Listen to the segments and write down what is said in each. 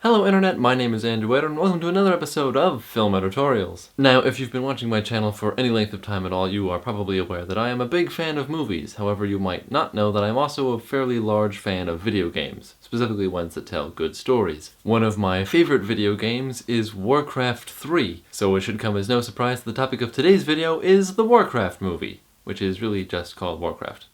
Hello Internet, my name is Andrew Eder, and welcome to another episode of Film Editorials. Now, if you've been watching my channel for any length of time at all, you are probably aware that I am a big fan of movies. However, you might not know that I'm also a fairly large fan of video games, specifically ones that tell good stories. One of my favorite video games is WarCraft 3, so it should come as no surprise that the topic of today's video is the WarCraft movie, which is really just called WarCraft.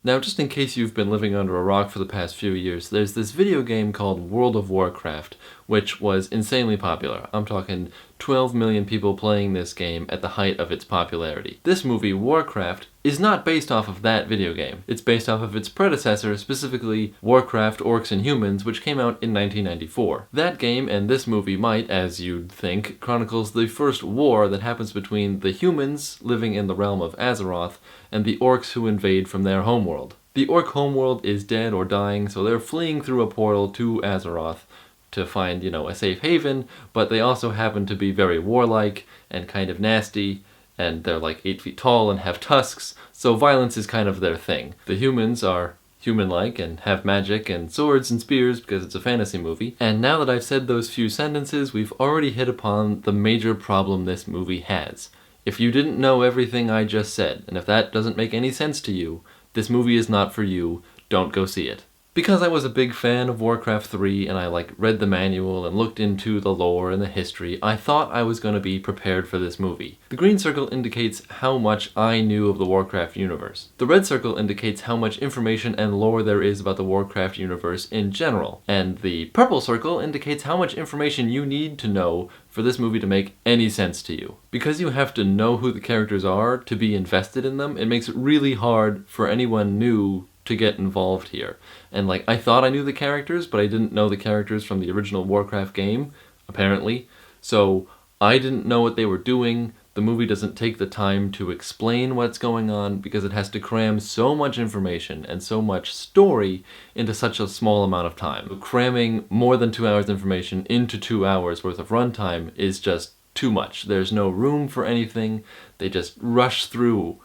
Now, just in case you've been living under a rock for the past few years, there's this video game called World of Warcraft, which was insanely popular. I'm talking 12 million people playing this game at the height of its popularity. This movie, Warcraft, is not based off of that video game. It's based off of its predecessor, specifically Warcraft Orcs and Humans, which came out in 1994. That game and this movie might, as you'd think, chronicles the first war that happens between the humans living in the realm of Azeroth and the orcs who invade from their homeworld. The orc homeworld is dead or dying, so they're fleeing through a portal to Azeroth to find, a safe haven, but they also happen to be very warlike and kind of nasty, and they're like 8 feet tall and have tusks, so violence is kind of their thing. The humans are human-like and have magic and swords and spears because it's a fantasy movie. And now that I've said those few sentences, we've already hit upon the major problem this movie has. If you didn't know everything I just said, and if that doesn't make any sense to you, this movie is not for you. Don't go see it. Because I was a big fan of Warcraft 3 and I read the manual and looked into the lore and the history, I thought I was going to be prepared for this movie. The green circle indicates how much I knew of the Warcraft universe. The red circle indicates how much information and lore there is about the Warcraft universe in general. And the purple circle indicates how much information you need to know for this movie to make any sense to you. Because you have to know who the characters are to be invested in them, it makes it really hard for anyone new to get involved here. And I thought I knew the characters, but I didn't know the characters from the original Warcraft game, apparently. So I didn't know what they were doing. The movie doesn't take the time to explain what's going on because it has to cram so much information and so much story into such a small amount of time. So cramming more than 2 hours information into 2 hours worth of runtime is just too much. There's no room for anything. They just rush through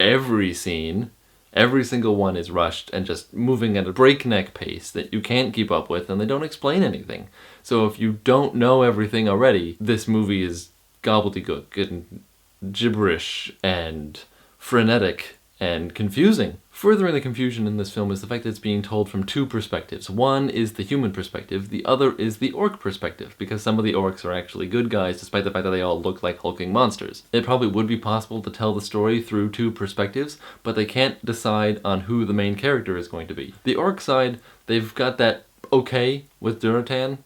every scene. Every single one is rushed and just moving at a breakneck pace that you can't keep up with, and they don't explain anything. So if you don't know everything already, this movie is gobbledygook and gibberish and frenetic and confusing. Furthering the confusion in this film is the fact that it's being told from two perspectives. One is the human perspective, the other is the orc perspective, because some of the orcs are actually good guys despite the fact that they all look like hulking monsters. It probably would be possible to tell the story through two perspectives, but they can't decide on who the main character is going to be. The orc side, they've got that okay with Durotan.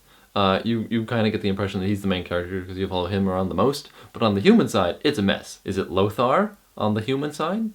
You kind of get the impression that he's the main character because you follow him around the most, but on the human side, it's a mess. Is it Lok'tar on the human side?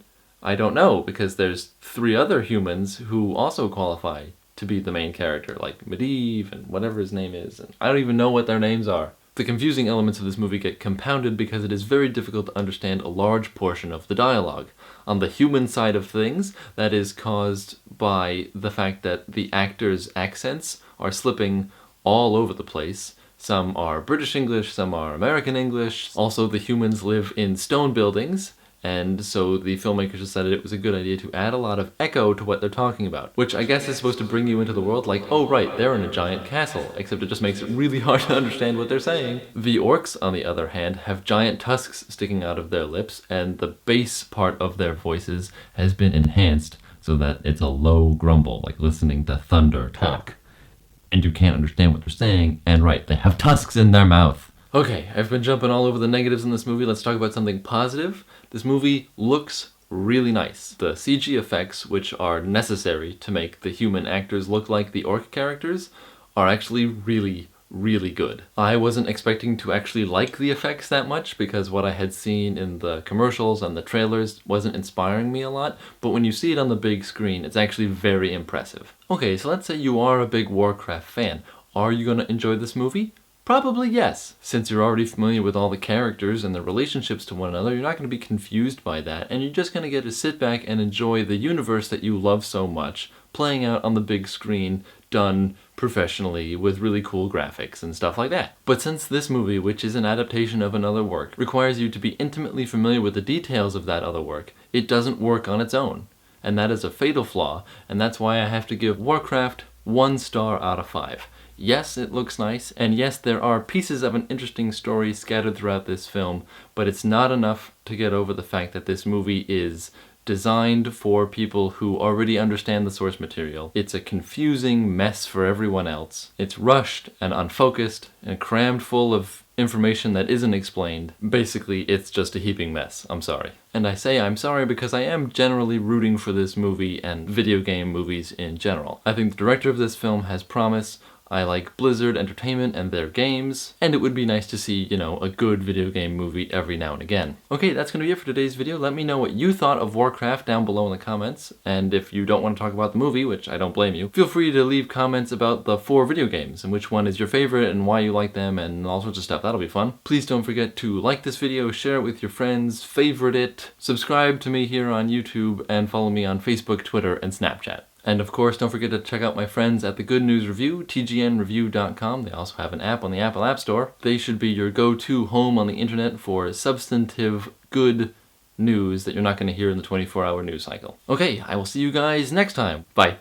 I don't know, because there's 3 other humans who also qualify to be the main character, like Medivh and whatever his name is, and I don't even know what their names are. The confusing elements of this movie get compounded because it is very difficult to understand a large portion of the dialogue. On the human side of things, that is caused by the fact that the actors' accents are slipping all over the place. Some are British English, some are American English. Also, the humans live in stone buildings, and so the filmmakers decided it was a good idea to add a lot of echo to what they're talking about, which I guess is supposed to bring you into the world like, oh right, they're in a giant castle, except it just makes it really hard to understand what they're saying. The orcs, on the other hand, have giant tusks sticking out of their lips, and the bass part of their voices has been enhanced so that it's a low grumble, like listening to thunder talk. And you can't understand what they're saying, and right, they have tusks in their mouth. Okay, I've been jumping all over the negatives in this movie. Let's talk about something positive. This movie looks really nice. The CG effects, which are necessary to make the human actors look like the orc characters, are actually really, really good. I wasn't expecting to actually like the effects that much because what I had seen in the commercials and the trailers wasn't inspiring me a lot, but when you see it on the big screen, it's actually very impressive. Okay, so let's say you are a big Warcraft fan. Are you going to enjoy this movie? Probably yes. Since you're already familiar with all the characters and their relationships to one another, you're not going to be confused by that, and you're just going to get to sit back and enjoy the universe that you love so much, playing out on the big screen, done professionally with really cool graphics and stuff like that. But since this movie, which is an adaptation of another work, requires you to be intimately familiar with the details of that other work, it doesn't work on its own. and that is a fatal flaw, and that's why I have to give Warcraft 1 star out of 5. Yes, it looks nice, and yes, there are pieces of an interesting story scattered throughout this film, but it's not enough to get over the fact that this movie is designed for people who already understand the source material. It's a confusing mess for everyone else. It's rushed and unfocused and crammed full of information that isn't explained. Basically, it's just a heaping mess. I'm sorry. And I say I'm sorry because I am generally rooting for this movie and video game movies in general. I think the director of this film has promise. I like Blizzard Entertainment and their games, and it would be nice to see, you know, a good video game movie every now and again. Okay, that's gonna be it for today's video. Let me know what you thought of Warcraft down below in the comments, and if you don't want to talk about the movie, which I don't blame you, feel free to leave comments about the 4 video games, and which one is your favorite, and why you like them, and all sorts of stuff. That'll be fun. Please don't forget to like this video, share it with your friends, favorite it, subscribe to me here on YouTube, and follow me on Facebook, Twitter, and Snapchat. And of course, don't forget to check out my friends at The Good News Review, tgnreview.com. They also have an app on the Apple App Store. They should be your go-to home on the internet for substantive, good news that you're not going to hear in the 24-hour news cycle. Okay, I will see you guys next time. Bye.